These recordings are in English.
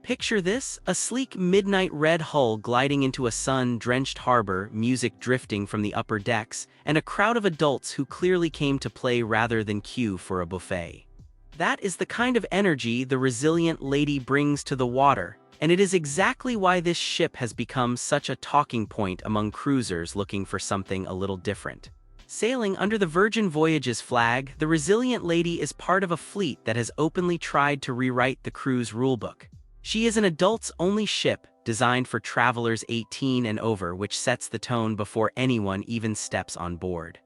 Picture this, a sleek midnight red hull gliding into a sun-drenched harbor, music drifting from the upper decks, and a crowd of adults who clearly came to play rather than queue for a buffet. That is the kind of energy the Resilient Lady brings to the water, and it is exactly why this ship has become such a talking point among cruisers looking for something a little different. Sailing under the Virgin Voyages flag, the Resilient Lady is part of a fleet that has openly tried to rewrite the cruise rulebook. She is an adults-only ship, designed for travelers 18 and over, which sets the tone before anyone even steps on board.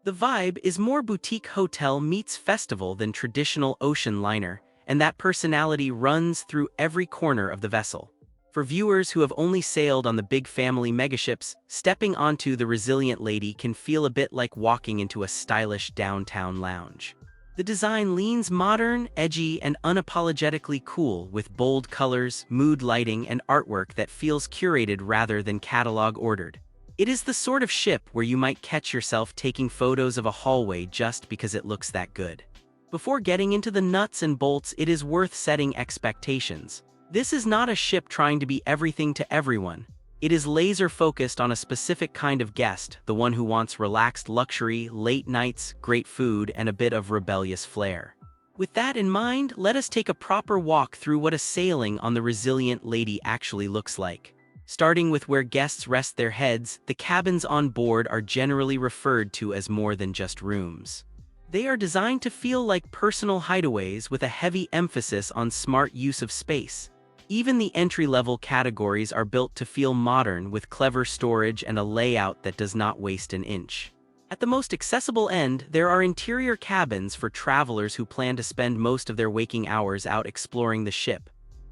The vibe is more boutique hotel meets festival than traditional ocean liner, and that personality runs through every corner of the vessel. For viewers who have only sailed on the big family megaships, stepping onto the Resilient Lady can feel a bit like walking into a stylish downtown lounge. The design leans modern, edgy, and unapologetically cool, with bold colors, mood lighting, and artwork that feels curated rather than catalog ordered. It is the sort of ship where you might catch yourself taking photos of a hallway just because it looks that good. Before getting into the nuts and bolts, it is worth setting expectations. This is not a ship trying to be everything to everyone. It is laser-focused on a specific kind of guest, the one who wants relaxed luxury, late nights, great food, and a bit of rebellious flair. With that in mind, let us take a proper walk through what a sailing on the Resilient Lady actually looks like. Starting with where guests rest their heads, the cabins on board are generally referred to as more than just rooms. They are designed to feel like personal hideaways with a heavy emphasis on smart use of space. Even the entry-level categories are built to feel modern, with clever storage and a layout that does not waste an inch. At the most accessible end, there are interior cabins for travelers who plan to spend most of their waking hours out exploring the ship.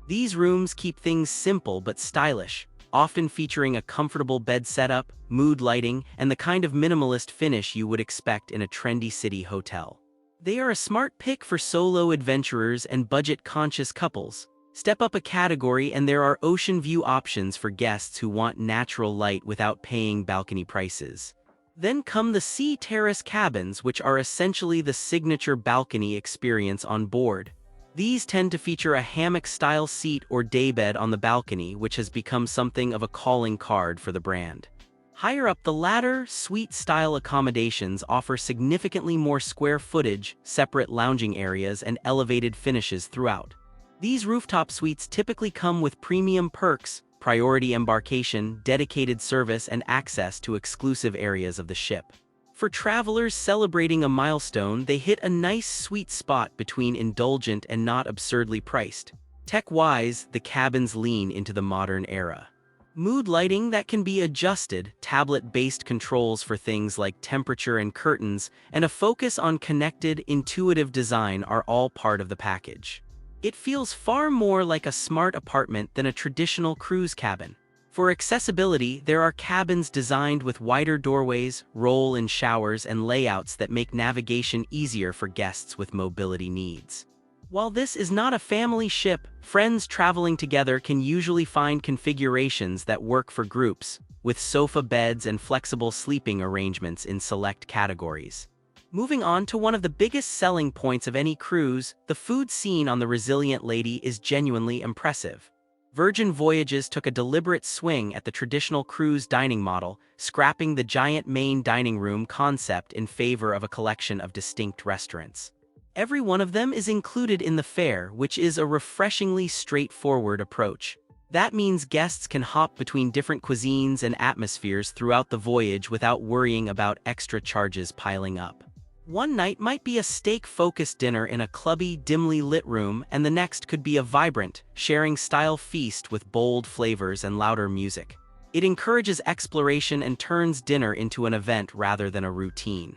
These rooms keep things simple but stylish, often featuring a comfortable bed setup, mood lighting, and the kind of minimalist finish you would expect in a trendy city hotel. They are a smart pick for solo adventurers and budget-conscious couples. Step up a category and there are ocean view options for guests who want natural light without paying balcony prices. Then come the sea terrace cabins, which are essentially the signature balcony experience on board. These tend to feature a hammock-style seat or daybed on the balcony, which has become something of a calling card for the brand. Higher up the ladder, suite-style accommodations offer significantly more square footage, separate lounging areas, and elevated finishes throughout. These rooftop suites typically come with premium perks, priority embarkation, dedicated service, and access to exclusive areas of the ship. For travelers celebrating a milestone, they hit a nice sweet spot between indulgent and not absurdly priced. Tech-wise, the cabins lean into the modern era. Mood lighting that can be adjusted, tablet-based controls for things like temperature and curtains, and a focus on connected, intuitive design are all part of the package. It feels far more like a smart apartment than a traditional cruise cabin. For accessibility, there are cabins designed with wider doorways, roll-in showers, and layouts that make navigation easier for guests with mobility needs. While this is not a family ship, friends traveling together can usually find configurations that work for groups, with sofa beds and flexible sleeping arrangements in select categories. Moving on to one of the biggest selling points of any cruise, the food scene on the Resilient Lady is genuinely impressive. Virgin Voyages took a deliberate swing at the traditional cruise dining model, scrapping the giant main dining room concept in favor of a collection of distinct restaurants. Every one of them is included in the fare, which is a refreshingly straightforward approach. That means guests can hop between different cuisines and atmospheres throughout the voyage without worrying about extra charges piling up. One night might be a steak-focused dinner in a clubby, dimly lit room, and the next could be a vibrant, sharing-style feast with bold flavors and louder music. It encourages exploration and turns dinner into an event rather than a routine.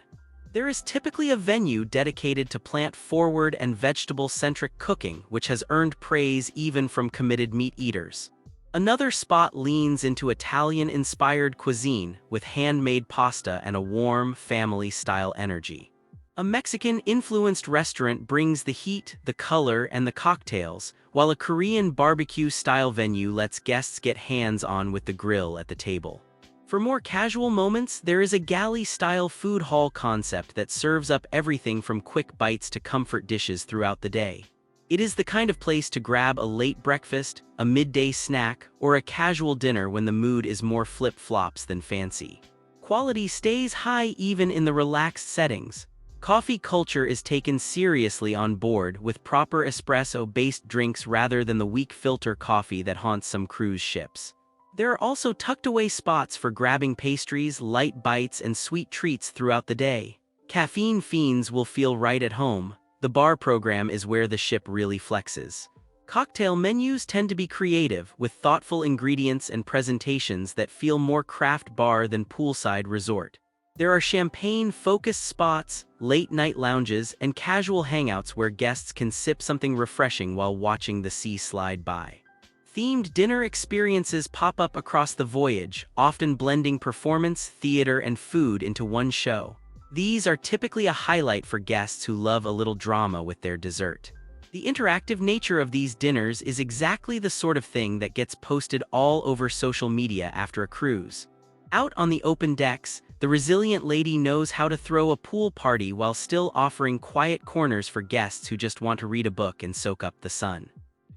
There is typically a venue dedicated to plant-forward and vegetable-centric cooking, which has earned praise even from committed meat eaters. Another spot leans into Italian-inspired cuisine, with handmade pasta and a warm, family-style energy. A Mexican-influenced restaurant brings the heat, the color, and the cocktails, while a Korean barbecue-style venue lets guests get hands-on with the grill at the table. For more casual moments, there is a galley-style food hall concept that serves up everything from quick bites to comfort dishes throughout the day. It is the kind of place to grab a late breakfast, a midday snack, or a casual dinner when the mood is more flip-flops than fancy. Quality stays high even in the relaxed settings. Coffee culture is taken seriously on board with proper espresso-based drinks rather than the weak filter coffee that haunts some cruise ships. There are also tucked-away spots for grabbing pastries, light bites, and sweet treats throughout the day. Caffeine fiends will feel right at home. The bar program is where the ship really flexes. Cocktail menus tend to be creative, with thoughtful ingredients and presentations that feel more craft bar than poolside resort. There are champagne-focused spots, late-night lounges, and casual hangouts where guests can sip something refreshing while watching the sea slide by. Themed dinner experiences pop up across the voyage, often blending performance, theater, and food into one show. These are typically a highlight for guests who love a little drama with their dessert. The interactive nature of these dinners is exactly the sort of thing that gets posted all over social media after a cruise. Out on the open decks, the resilient lady knows how to throw a pool party while still offering quiet corners for guests who just want to read a book and soak up the sun.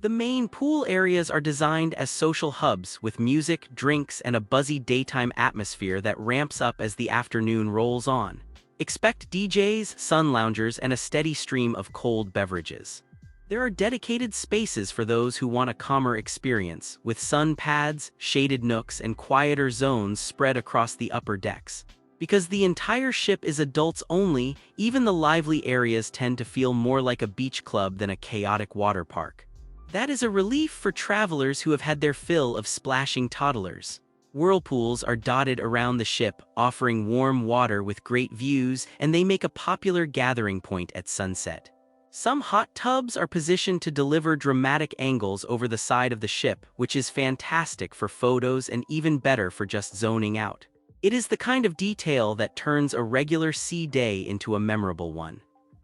The main pool areas are designed as social hubs with music, drinks, and a buzzy daytime atmosphere that ramps up as the afternoon rolls on. Expect DJs, sun loungers, and a steady stream of cold beverages. There are dedicated spaces for those who want a calmer experience, with sun pads, shaded nooks, and quieter zones spread across the upper decks. Because the entire ship is adults only, even the lively areas tend to feel more like a beach club than a chaotic water park. That is a relief for travelers who have had their fill of splashing toddlers. Whirlpools are dotted around the ship, offering warm water with great views, and they make a popular gathering point at sunset. Some hot tubs are positioned to deliver dramatic angles over the side of the ship, which is fantastic for photos and even better for just zoning out. It is the kind of detail that turns a regular sea day into a memorable one.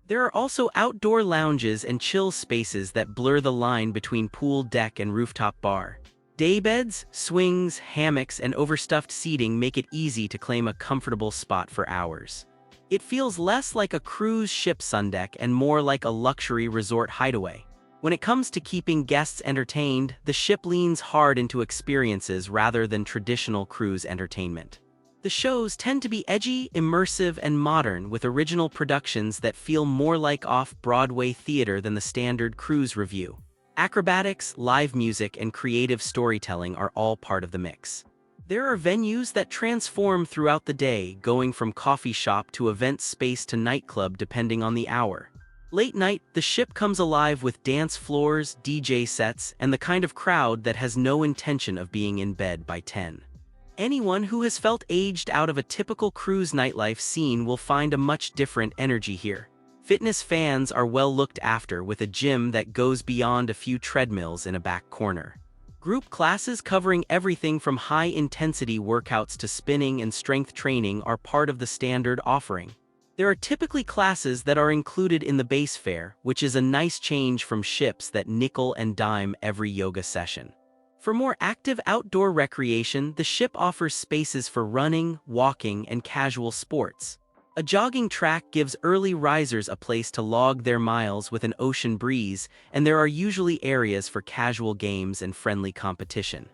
There are also outdoor lounges and chill spaces that blur the line between pool deck and rooftop bar. Daybeds, swings, hammocks, and overstuffed seating make it easy to claim a comfortable spot for hours. It feels less like a cruise ship sundeck and more like a luxury resort hideaway. When it comes to keeping guests entertained, the ship leans hard into experiences rather than traditional cruise entertainment. The shows tend to be edgy, immersive, and modern, with original productions that feel more like off-Broadway theater than the standard cruise review. Acrobatics, live music, and creative storytelling are all part of the mix. There are venues that transform throughout the day, going from coffee shop to event space to nightclub depending on the hour. Late night, the ship comes alive with dance floors, DJ sets, and the kind of crowd that has no intention of being in bed by 10. Anyone who has felt aged out of a typical cruise nightlife scene will find a much different energy here. Fitness fans are well looked after with a gym that goes beyond a few treadmills in a back corner. Group classes covering everything from high-intensity workouts to spinning and strength training are part of the standard offering. There are typically classes that are included in the base fare, which is a nice change from ships that nickel and dime every yoga session. For more active outdoor recreation, the ship offers spaces for running, walking, and casual sports. A jogging track gives early risers a place to log their miles with an ocean breeze, and there are usually areas for casual games and friendly competition.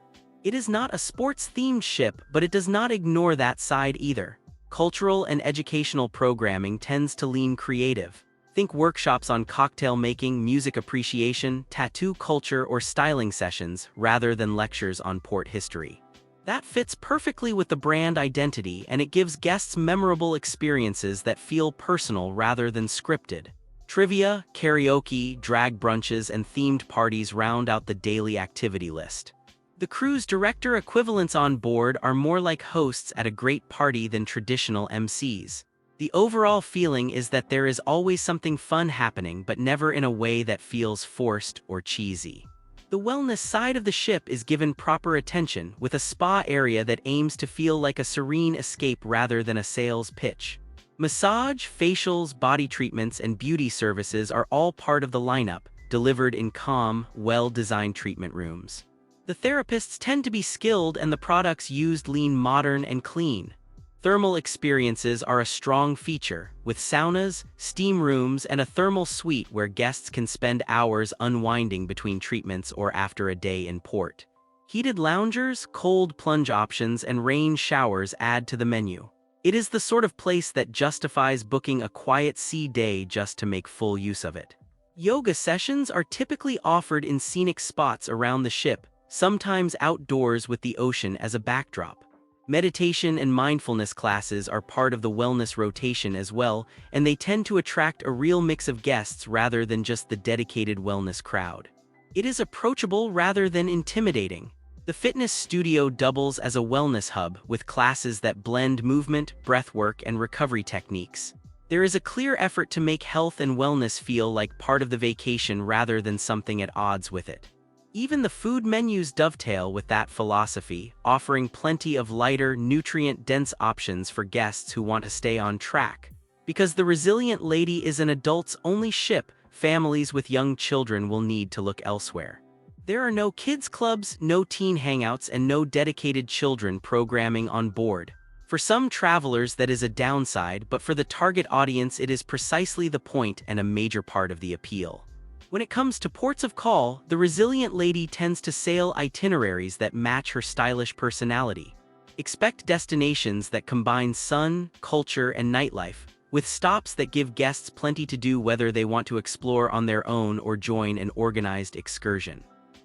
It is not a sports-themed ship, but it does not ignore that side either. Cultural and educational programming tends to lean creative. Think workshops on cocktail making, music appreciation, tattoo culture, or styling sessions, rather than lectures on port history. That fits perfectly with the brand identity, and it gives guests memorable experiences that feel personal rather than scripted. Trivia, karaoke, drag brunches, and themed parties round out the daily activity list. The cruise director equivalents on board are more like hosts at a great party than traditional MCs. The overall feeling is that there is always something fun happening, but never in a way that feels forced or cheesy. The wellness side of the ship is given proper attention, with a spa area that aims to feel like a serene escape rather than a sales pitch. Massage, facials, body treatments, and beauty services are all part of the lineup, delivered in calm, well-designed treatment rooms. The therapists tend to be skilled and the products used lean modern and clean. Thermal experiences are a strong feature, with saunas, steam rooms, and a thermal suite where guests can spend hours unwinding between treatments or after a day in port. Heated loungers, cold plunge options, and rain showers add to the menu. It is the sort of place that justifies booking a quiet sea day just to make full use of it. Yoga sessions are typically offered in scenic spots around the ship, sometimes outdoors with the ocean as a backdrop. Meditation and mindfulness classes are part of the wellness rotation as well, and they tend to attract a real mix of guests rather than just the dedicated wellness crowd. It is approachable rather than intimidating. The fitness studio doubles as a wellness hub with classes that blend movement, breathwork, and recovery techniques. There is a clear effort to make health and wellness feel like part of the vacation rather than something at odds with it. Even the food menus dovetail with that philosophy, offering plenty of lighter, nutrient-dense options for guests who want to stay on track. Because the Resilient Lady is an adults-only ship, families with young children will need to look elsewhere. There are no kids clubs, no teen hangouts, and no dedicated children programming on board. For some travelers that is a downside, but for the target audience it is precisely the point and a major part of the appeal. When it comes to ports of call, the Resilient Lady tends to sail itineraries that match her stylish personality. Expect destinations that combine sun, culture, and nightlife, with stops that give guests plenty to do whether they want to explore on their own or join an organized excursion.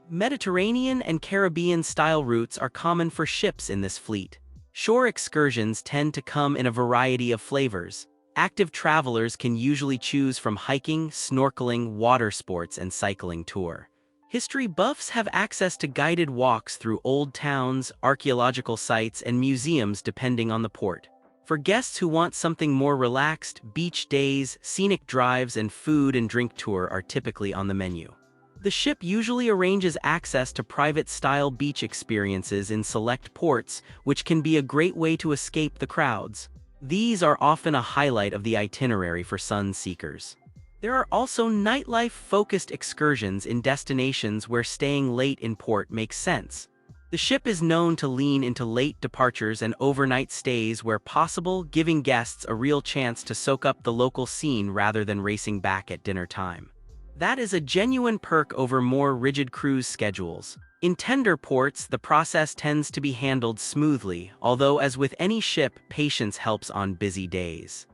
Mediterranean and Caribbean-style routes are common for ships in this fleet. Shore excursions tend to come in a variety of flavors. Active travelers can usually choose from hiking, snorkeling, water sports, and cycling tour. History buffs have access to guided walks through old towns, archaeological sites, and museums depending on the port. For guests who want something more relaxed, beach days, scenic drives, and food and drink tour are typically on the menu. The ship usually arranges access to private-style beach experiences in select ports, which can be a great way to escape the crowds. These are often a highlight of the itinerary for sun seekers. There are also nightlife-focused excursions in destinations where staying late in port makes sense. The ship is known to lean into late departures and overnight stays where possible, giving guests a real chance to soak up the local scene rather than racing back at dinner time. That is a genuine perk over more rigid cruise schedules. In tender ports, the process tends to be handled smoothly, although as with any ship, patience helps on busy days.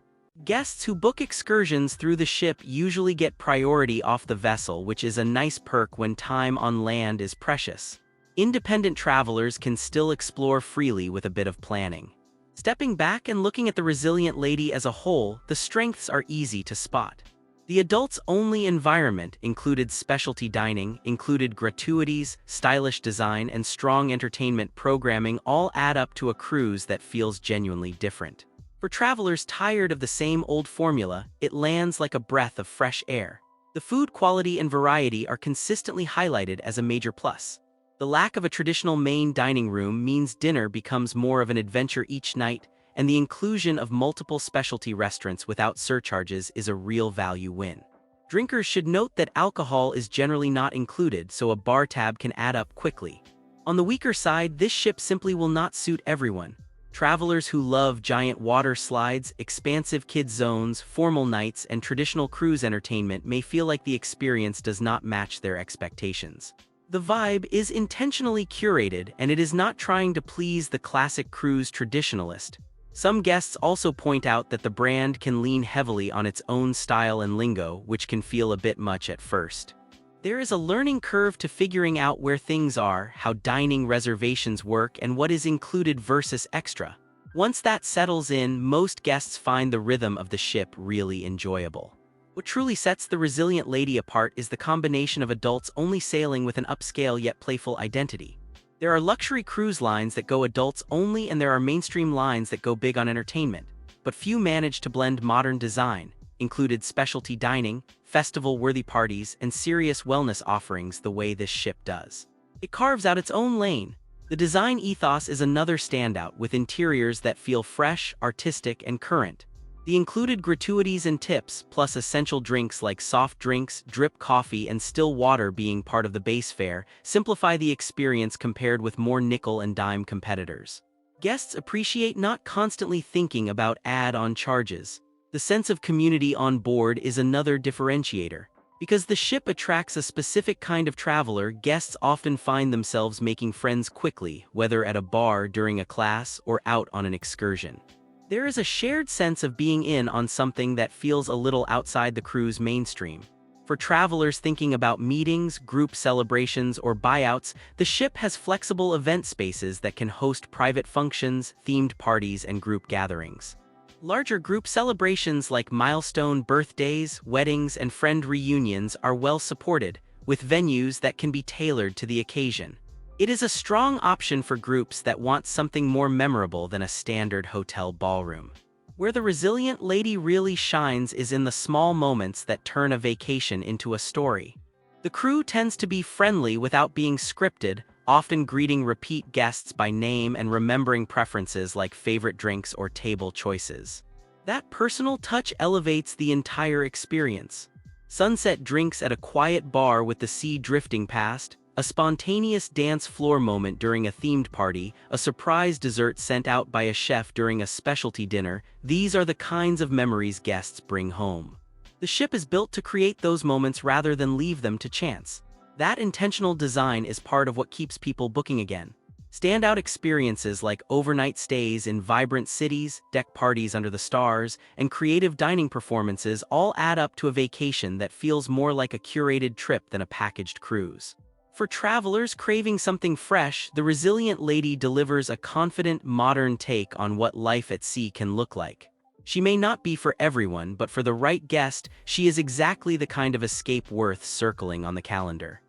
Guests who book excursions through the ship usually get priority off the vessel, which is a nice perk when time on land is precious. Independent travelers can still explore freely with a bit of planning. Stepping back and looking at the Resilient Lady as a whole, the strengths are easy to spot. The adults-only environment included specialty dining, included gratuities, stylish design, and strong entertainment programming all add up to a cruise that feels genuinely different. For travelers tired of the same old formula, it lands like a breath of fresh air. The food quality and variety are consistently highlighted as a major plus. The lack of a traditional main dining room means dinner becomes more of an adventure each night, and the inclusion of multiple specialty restaurants without surcharges is a real value win. Drinkers should note that alcohol is generally not included, so a bar tab can add up quickly. On the weaker side, this ship simply will not suit everyone. Travelers who love giant water slides, expansive kids zones, formal nights, and traditional cruise entertainment may feel like the experience does not match their expectations. The vibe is intentionally curated, and it is not trying to please the classic cruise traditionalist. Some guests also point out that the brand can lean heavily on its own style and lingo, which can feel a bit much at first. There is a learning curve to figuring out where things are, how dining reservations work, and what is included versus extra. Once that settles in, most guests find the rhythm of the ship really enjoyable. What truly sets the Resilient Lady apart is the combination of adults only sailing with an upscale yet playful identity. There are luxury cruise lines that go adults only, and there are mainstream lines that go big on entertainment, but few manage to blend modern design, included specialty dining, festival-worthy parties, and serious wellness offerings the way this ship does. It carves out its own lane. The design ethos is another standout, with interiors that feel fresh, artistic, and current. The included gratuities and tips, plus essential drinks like soft drinks, drip coffee, and still water being part of the base fare, simplify the experience compared with more nickel and dime competitors. Guests appreciate not constantly thinking about add-on charges. The sense of community on board is another differentiator. Because the ship attracts a specific kind of traveler, guests often find themselves making friends quickly, whether at a bar during a class or out on an excursion. There is a shared sense of being in on something that feels a little outside the crew's mainstream. For travelers thinking about meetings, group celebrations, or buyouts, the ship has flexible event spaces that can host private functions, themed parties, and group gatherings. Larger group celebrations like milestone birthdays, weddings, and friend reunions are well supported, with venues that can be tailored to the occasion. It is a strong option for groups that want something more memorable than a standard hotel ballroom. Where the resilient lady really shines is in the small moments that turn a vacation into a story. The crew tends to be friendly without being scripted, often greeting repeat guests by name and remembering preferences like favorite drinks or table choices. That personal touch elevates the entire experience. Sunset drinks at a quiet bar with the sea drifting past, a spontaneous dance floor moment during a themed party, a surprise dessert sent out by a chef during a specialty dinner, these are the kinds of memories guests bring home. The ship is built to create those moments rather than leave them to chance. That intentional design is part of what keeps people booking again. Standout experiences like overnight stays in vibrant cities, deck parties under the stars, and creative dining performances all add up to a vacation that feels more like a curated trip than a packaged cruise. For travelers craving something fresh, the Resilient Lady delivers a confident, modern take on what life at sea can look like. She may not be for everyone, but for the right guest, she is exactly the kind of escape worth circling on the calendar.